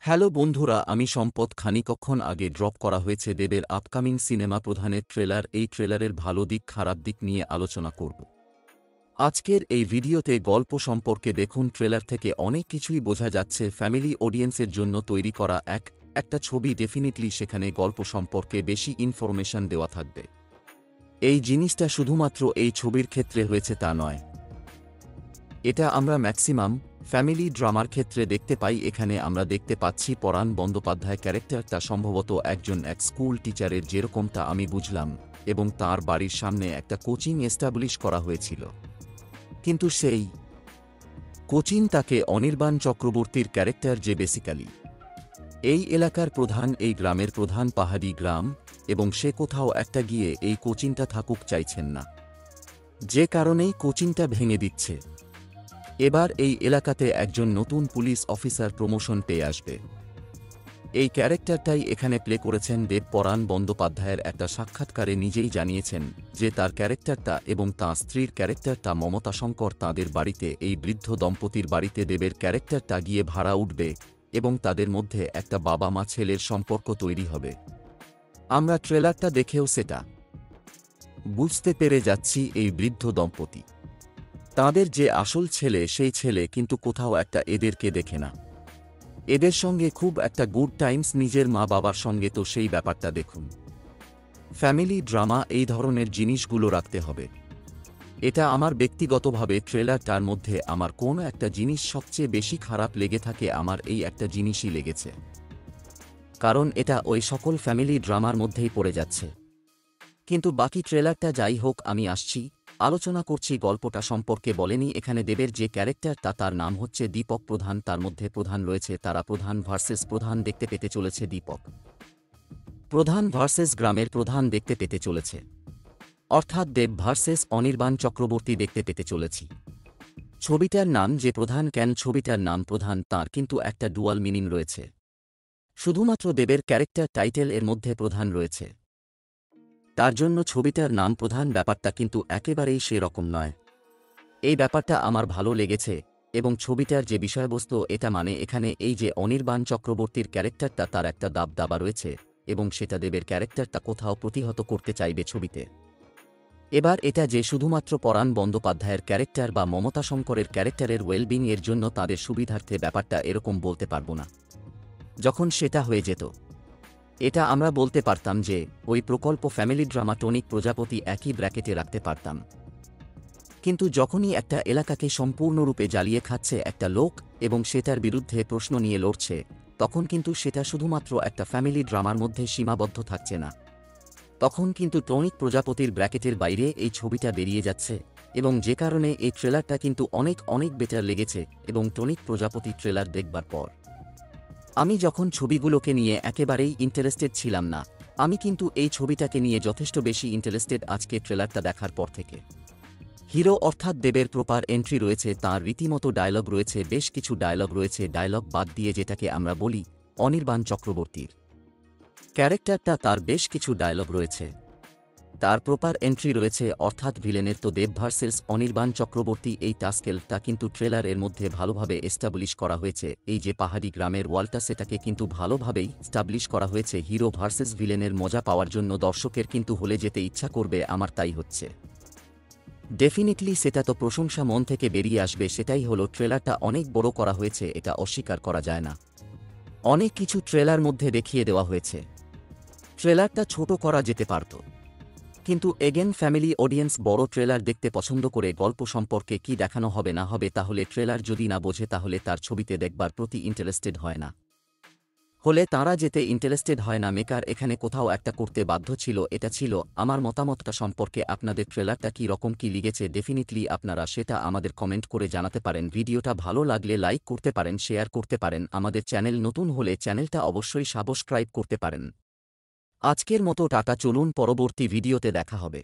Hello বন্ধুরা, আমি সম্পদ। খানিকক্ষণ আগে ড্রপ করা হয়েছে দেবের আপকামিং সিনেমা প্রধানের ট্রেলার। এই ট্রেলারের ভালো দিক খারাপ দিক নিয়ে আলোচনা করব আজকের এই ভিডিওতে। গল্প সম্পর্কে দেখুন, ট্রেলার থেকে অনেক কিছুই বোঝা যাচ্ছে ফ্যামিলি অডিয়েন্সের জন্য তৈরি করা একটা ছবি। ডেফিনিটলি সেখানে গল্প সম্পর্কে বেশি ইনফরমেশন দেওয়া থাকবে। এই জিনিসটা শুধুমাত্র এই ছবির ক্ষেত্রে হয়েছে তা নয়, এটা আমরা ম্যাক্সিমাম ফ্যামিলি ড্রামার ক্ষেত্রে দেখতে পাই। এখানে আমরা দেখতে পাচ্ছি পরাণ বন্দ্যোপাধ্যায় ক্যারেক্টারটা সম্ভবত একজন স্কুল টিচারের, যেরকমটা আমি বুঝলাম, এবং তার বাড়ির সামনে একটা কোচিং এস্টাবলিশ করা হয়েছিল। কিন্তু সেই কোচিং তাকে অনির্বাণ চক্রবর্তীর ক্যারেক্টার, যে বেসিক্যালি এই এলাকার প্রধান, এই গ্রামের প্রধান, পাহাড়ি গ্রাম, এবং সে কোথাও একটা গিয়ে এই কোচিংটা থাকুক চাইছেন না, যে কারণেই কোচিংটা ভেঙে দিচ্ছে। এবার এই এলাকাতে একজন নতুন পুলিশ অফিসার প্রমোশন পেয়ে আসবে। এই ক্যারেক্টারটাই এখানে প্লে করেছেন দেব। পরাণ বন্দ্যোপাধ্যায়ের একটা সাক্ষাৎকারে নিজেই জানিয়েছেন যে তার ক্যারেক্টারটা এবং তাঁর স্ত্রীর ক্যারেক্টারটা মমতা শঙ্কর, তাঁদের বাড়িতে, এই বৃদ্ধ দম্পতির বাড়িতে দেবের ক্যারেক্টারটা গিয়ে ভাড়া উঠবে এবং তাদের মধ্যে একটা বাবা মা ছেলের সম্পর্ক তৈরি হবে। আমরা ট্রেলারটা দেখেও সেটা বুঝতে পেরে যাচ্ছি। এই বৃদ্ধ দম্পতি, তাঁদের যে আসল ছেলে, সেই ছেলে কিন্তু কোথাও একটা এদেরকে দেখে না। এদের সঙ্গে খুব একটা গুড টাইমস নিজের মা বাবার সঙ্গে। তো সেই ব্যাপারটা দেখুন। ফ্যামিলি ড্রামা এই ধরনের জিনিসগুলো রাখতে হবে। এটা আমার ব্যক্তিগতভাবে ট্রেলারটার মধ্যে আমার কোন একটা জিনিস সবচেয়ে বেশি খারাপ লেগে থাকে, আমার এই একটা জিনিসই লেগেছে, কারণ এটা ওই সকল ফ্যামিলি ড্রামার মধ্যেই পড়ে যাচ্ছে। কিন্তু বাকি ট্রেলারটা যাই হোক, আমি আসছি, আলোচনা করছি গল্পটা সম্পর্কে। বলেনি এখানে দেবের যে ক্যারেক্টারটা, তার নাম হচ্ছে দীপক প্রধান। তার মধ্যে প্রধান রয়েছে, তারা প্রধান ভার্সেস প্রধান দেখতে পেতে চলেছে। দীপক প্রধান ভার্সেস গ্রামের প্রধান দেখতে পেতে চলেছে, অর্থাৎ দেব ভার্সেস অনির্বাণ চক্রবর্তী দেখতে পেতে চলেছি। ছবিটার নাম যে প্রধান, কেন ছবিটার নাম প্রধান, তার কিন্তু একটা ডুয়াল মিনিং রয়েছে। শুধুমাত্র দেবের ক্যারেক্টার টাইটেল এর মধ্যে প্রধান রয়েছে, তার জন্য ছবিটার নাম প্রধান। ব্যাপারটা কিন্তু একেবারেই সেরকম নয়। এই ব্যাপারটা আমার ভালো লেগেছে। এবং ছবিটার যে বিষয়বস্তু, এটা মানে এখানে এই যে অনির্বাণ চক্রবর্তীর ক্যারেক্টারটা, তার একটা দাবদাবা রয়েছে এবং সেটা দেবের ক্যারেক্টারটা কোথাও প্রতিহত করতে চাইবে ছবিতে। এবার এটা যে শুধুমাত্র পরাণ বন্দ্যোপাধ্যায়ের ক্যারেক্টার বা মমতা শঙ্করের ক্যারেক্টারের ওয়েলবিং এর জন্য তাদের সুবিধার্থে, ব্যাপারটা এরকম বলতে পারবো না। যখন সেটা হয়ে যেত, এটা আমরা বলতে পারতাম যে ওই প্রকল্প ফ্যামিলি ড্রামা টনিক প্রজাপতি একই ব্র্যাকেটে রাখতে পারতাম। কিন্তু যখনই একটা এলাকাকে সম্পূর্ণরূপে জ্বালিয়ে খাচ্ছে একটা লোক এবং সেটার বিরুদ্ধে প্রশ্ন নিয়ে লড়ছে, তখন কিন্তু সেটা শুধুমাত্র একটা ফ্যামিলি ড্রামার মধ্যে সীমাবদ্ধ থাকছে না। তখন কিন্তু টনিক প্রজাপতির ব্র্যাকেটের বাইরে এই ছবিটা বেরিয়ে যাচ্ছে, এবং যে কারণে এই ট্রেলারটা কিন্তু অনেক অনেক বেটার লেগেছে। এবং টনিক প্রজাপতি ট্রেলার দেখবার পর আমি যখন ছবিগুলোকে নিয়ে একেবারেই ইন্টারেস্টেড ছিলাম না, আমি কিন্তু এই ছবিটাকে নিয়ে যথেষ্ট বেশি ইন্টারেস্টেড আজকে ট্রেলারটা দেখার পর থেকে। হিরো অর্থাৎ দেবের প্রপার এন্ট্রি রয়েছে, তাঁর রীতিমতো ডায়লগ রয়েছে, বেশ কিছু ডায়লগ রয়েছে। ডায়লগ বাদ দিয়ে যেটাকে আমরা বলি অনির্বাণ চক্রবর্তীর ক্যারেক্টারটা, তার বেশ কিছু ডায়লগ রয়েছে, তার প্রপার এন্ট্রি রয়েছে। অর্থাৎ ভিলেনের তো দেব ভার্সেস অনির্বাণ চক্রবর্তী, এই টাস্কেলটা কিন্তু ট্রেলারের মধ্যে ভালোভাবে এস্টাবলিশ করা হয়েছে। এই যে পাহাড়ি গ্রামের ওয়ালটা, সেটাকে কিন্তু ভালোভাবেই এস্টাবলিশ করা হয়েছে। হিরো ভার্সেস ভিলেনের মজা পাওয়ার জন্য দর্শকের কিন্তু হলে যেতে ইচ্ছা করবে, আমার তাই হচ্ছে। ডেফিনিটলি সেটা তো প্রশংসা মন থেকে বেরিয়ে আসবে। সেটাই হলো, ট্রেলারটা অনেক বড় করা হয়েছে, এটা অস্বীকার করা যায় না। অনেক কিছু ট্রেলার মধ্যে দেখিয়ে দেওয়া হয়েছে, ট্রেলারটা ছোট করা যেতে পারত। কিন্তু এগেন ফ্যামিলি অডিয়েন্স বড় ট্রেলার দেখতে পছন্দ করে। গল্প সম্পর্কে কি দেখানো হবে না হবে, তাহলে ট্রেলার যদি না বোঝে তাহলে তার ছবিতে দেখবার প্রতি ইন্টারেস্টেড হয় না, হলে তারা যেতে ইন্টারেস্টেড হয় না। মেকার এখানে কোথাও একটা করতে বাধ্য ছিল। এটা ছিল আমার মতামতটা সম্পর্কে। আপনাদের ট্রেলারটা কি রকম কি লেগেছে, ডেফিনিটলি আপনারা সেটা আমাদের কমেন্ট করে জানাতে পারেন। ভিডিওটা ভালো লাগলে লাইক করতে পারেন, শেয়ার করতে পারেন। আমাদের চ্যানেল নতুন হলে চ্যানেলটা অবশ্যই সাবস্ক্রাইব করতে পারেন। আজকের মতো টাটা, চলুন পরবর্তী ভিডিওতে দেখা হবে।